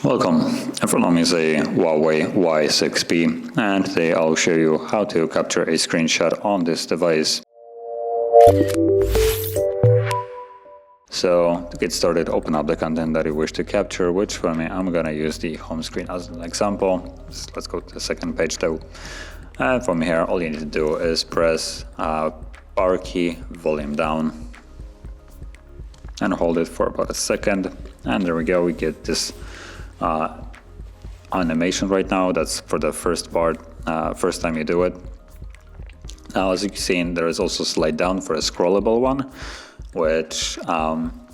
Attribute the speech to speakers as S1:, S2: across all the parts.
S1: Welcome, in front of me is a Huawei Y6p, and today I'll show you how to capture a screenshot on this device. So to get started, open up the content that you wish to capture, which for me I'm gonna use the home screen as an example. Let's go to the second page though. And from here, all you need to do is press power key, volume down, and hold it for about a second. And there we go, we get this animation right now. That's for the first part, first time you do it. Now, as you can see, there is also slide down for a scrollable one, which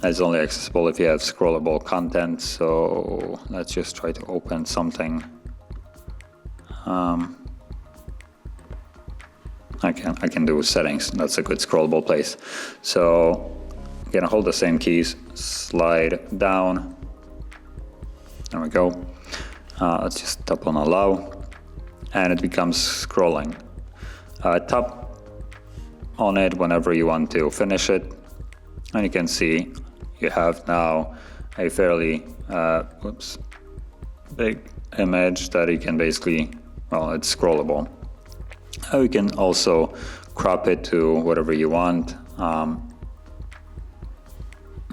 S1: is only accessible if you have scrollable content. So let's just try to open something. I can do settings. That's a good scrollable place. So I'm gonna hold the same keys, slide down. There we go. Let's just tap on allow, and it becomes scrolling. Tap on it whenever you want to finish it, and you can see you have now a fairly big image that you can basically, well, it's scrollable. You can also crop it to whatever you want.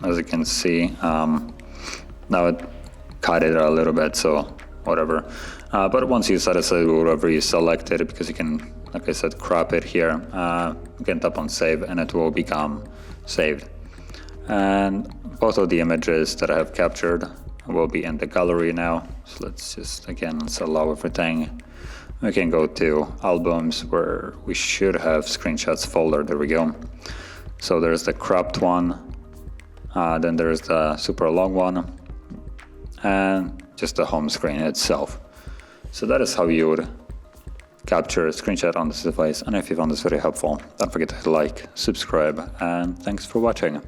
S1: As you can see, now it cut it a little bit, so whatever. But once you satisfy whatever you selected, because you can, like I said, crop it here, you can tap on save and it will become saved. And both of the images that I have captured will be in the gallery now. So let's just, again, let's allow everything. We can go to albums where we should have screenshots folder. There we go. So there's the cropped one, then there's the super long one, and just the home screen itself. So that is how you would capture a screenshot on this device. And if you found this very helpful, don't forget to hit like, subscribe, and thanks for watching.